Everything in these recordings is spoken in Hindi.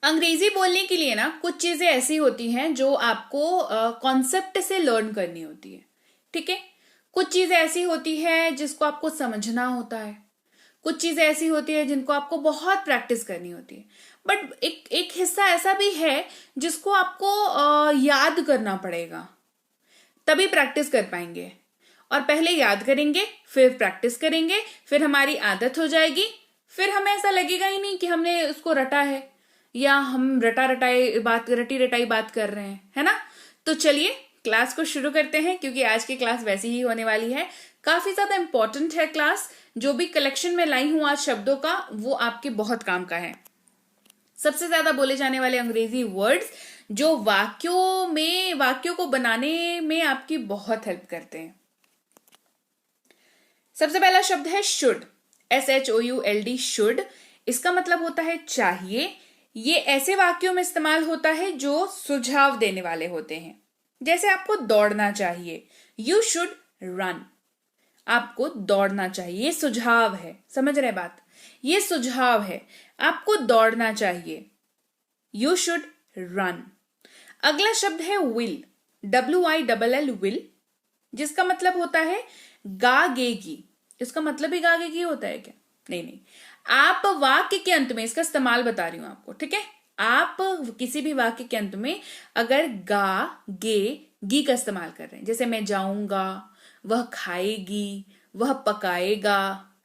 अंग्रेजी बोलने के लिए ना कुछ चीजें ऐसी होती हैं जो आपको कॉन्सेप्ट से लर्न करनी होती है। ठीक है। कुछ चीजें ऐसी होती है जिसको आपको समझना होता है। कुछ चीजें ऐसी होती है जिनको आपको बहुत प्रैक्टिस करनी होती है। बट एक एक हिस्सा ऐसा भी है जिसको आपको याद करना पड़ेगा, तभी प्रैक्टिस कर पाएंगे। और पहले याद करेंगे, फिर प्रैक्टिस करेंगे, फिर हमारी आदत हो जाएगी। फिर हमें ऐसा लगेगा ही नहीं कि हमने उसको रटा है या हम रटी रटाई बात कर रहे हैं, है ना। तो चलिए क्लास को शुरू करते हैं, क्योंकि आज की क्लास वैसी ही होने वाली है। काफी ज्यादा इंपॉर्टेंट है क्लास। जो भी कलेक्शन में लाई हूं आज शब्दों का, वो आपके बहुत काम का है। सबसे ज्यादा बोले जाने वाले अंग्रेजी वर्ड्स जो वाक्यों को बनाने में आपकी बहुत हेल्प करते हैं। सबसे पहला शब्द है शुड। SHOULD, should. इसका मतलब होता है चाहिए। ये ऐसे वाक्यों में इस्तेमाल होता है जो सुझाव देने वाले होते हैं। जैसे आपको दौड़ना चाहिए, यू शुड रन। आपको दौड़ना चाहिए, ये सुझाव है। समझ रहे बात? ये सुझाव है, आपको दौड़ना चाहिए, यू शुड रन। अगला शब्द है विल। WILL, विल, जिसका मतलब होता है गागेगी। इसका मतलब ही गागेगी होता है क्या? नहीं नहीं। आप वाक्य के अंत में, इसका इस्तेमाल बता रही हूं आपको, ठीक है। आप किसी भी वाक्य के अंत में अगर गा गे गी का इस्तेमाल कर रहे हैं, जैसे मैं जाऊंगा, वह खाएगी, वह पकाएगा,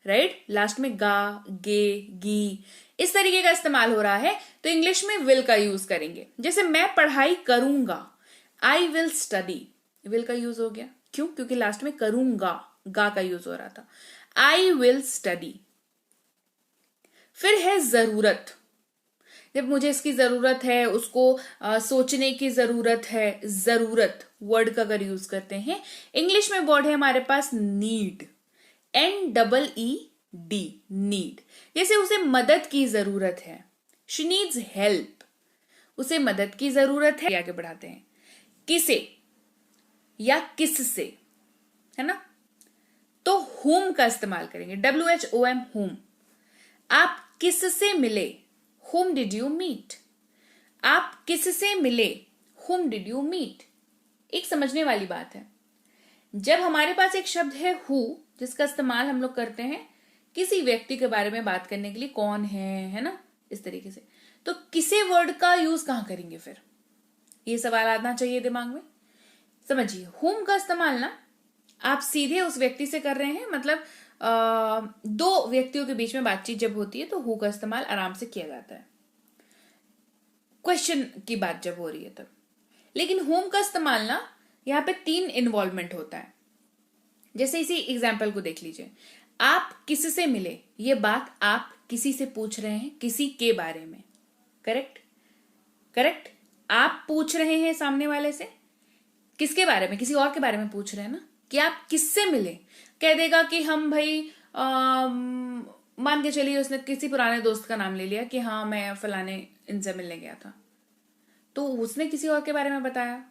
राइट, लास्ट में गा गे गी, इस तरीके का इस्तेमाल हो रहा है, तो इंग्लिश में विल का यूज करेंगे। जैसे मैं पढ़ाई करूंगा, आई विल स्टडी, विल का यूज हो गया। क्यों? क्योंकि लास्ट में करूंगा, गा का यूज हो रहा था। I will study. फिर है जरूरत। जब मुझे इसकी जरूरत है, उसको सोचने की जरूरत है, जरूरत वर्ड का अगर यूज करते हैं, इंग्लिश में वर्ड है हमारे पास नीड। NEED, need. जैसे उसे मदद की जरूरत है, शी नीड्स हेल्प, उसे मदद की जरूरत है। आगे बढ़ाते हैं, किसे या किससे, है ना। तो whom का इस्तेमाल करेंगे, WHOM, whom। आप किससे मिले, whom did you meet। आप किससे मिले, whom did you meet। एक समझने वाली बात है, जब हमारे पास एक शब्द है who, जिसका इस्तेमाल हम लोग करते हैं किसी व्यक्ति के बारे में बात करने के लिए, कौन है ना, इस तरीके से, तो किसे वर्ड का यूज कहां करेंगे फिर, ये सवाल आना चाहिए दिमाग में। समझिए, whom का इस्तेमाल ना आप सीधे उस व्यक्ति से कर रहे हैं, मतलब दो व्यक्तियों के बीच में बातचीत जब होती है तो हु का इस्तेमाल आराम से किया जाता है, क्वेश्चन की बात जब हो रही है तब। लेकिन होम का इस्तेमाल ना यहां पे 3 इन्वॉल्वमेंट होता है। जैसे इसी एग्जाम्पल को देख लीजिए, आप किससे मिले, ये बात आप किसी से पूछ रहे हैं, किसी के बारे में। Correct, correct. आप पूछ रहे हैं सामने वाले से किसके बारे में, किसी और के बारे में पूछ रहे हैं ना, कि आप किससे मिले। कह देगा कि हम भाई मान के चलिए उसने किसी पुराने दोस्त का नाम ले लिया कि हाँ मैं फलाने इनसे मिलने गया था, तो उसने किसी और के बारे में बताया।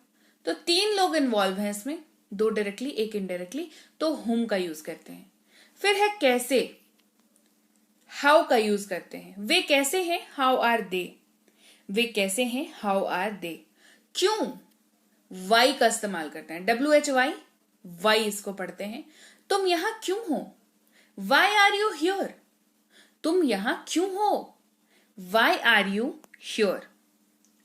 तो 3 लोग इन्वॉल्व हैं इसमें, 2 डायरेक्टली, 1 इनडायरेक्टली, तो हुम का यूज करते हैं। फिर है कैसे, हाउ का यूज करते हैं। वे कैसे हैं, हाउ आर दे। वे कैसे हैं, हाउ आर दे। क्यों, वाई का इस्तेमाल करते हैं, WHY, वाई इसको पढ़ते हैं। तुम यहां क्यों हो, वाई आर यू हियर। तुम यहां क्यों हो, वाई आर यू हियर।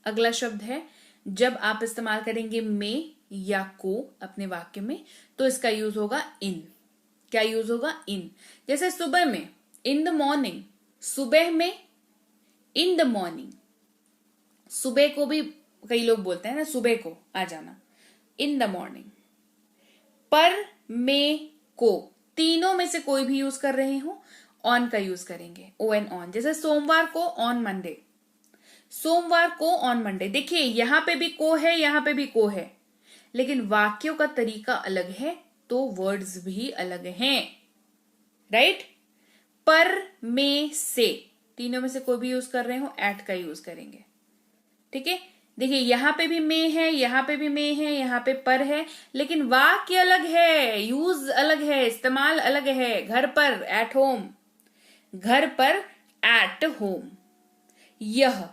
अगला शब्द है, जब आप इस्तेमाल करेंगे में या को अपने वाक्य में, तो इसका यूज होगा इन। क्या यूज होगा, इन। जैसे सुबह में, इन द मॉर्निंग, सुबह में, इन द मॉर्निंग। सुबह को भी कई लोग बोलते हैं ना, सुबह को आ जाना, इन द मॉर्निंग। पर, में, को, तीनों में से कोई भी यूज कर रहे हो, ऑन का यूज करेंगे, ON, ऑन। जैसे सोमवार को, ऑन मंडे, सोमवार को ऑन मंडे। देखिए यहां पे भी को है, यहां पे भी को है, लेकिन वाक्यों का तरीका अलग है तो वर्ड्स भी अलग हैं, राइट। पर, में, से, तीनों में से कोई भी यूज कर रहे हो, एट का यूज करेंगे, ठीक है। देखिए यहां पे भी में है, यहां पे भी में है, यहां पे पर है, लेकिन वाक्य अलग है, यूज अलग है, इस्तेमाल अलग है। घर पर, एट होम, घर पर, एट होम। यह,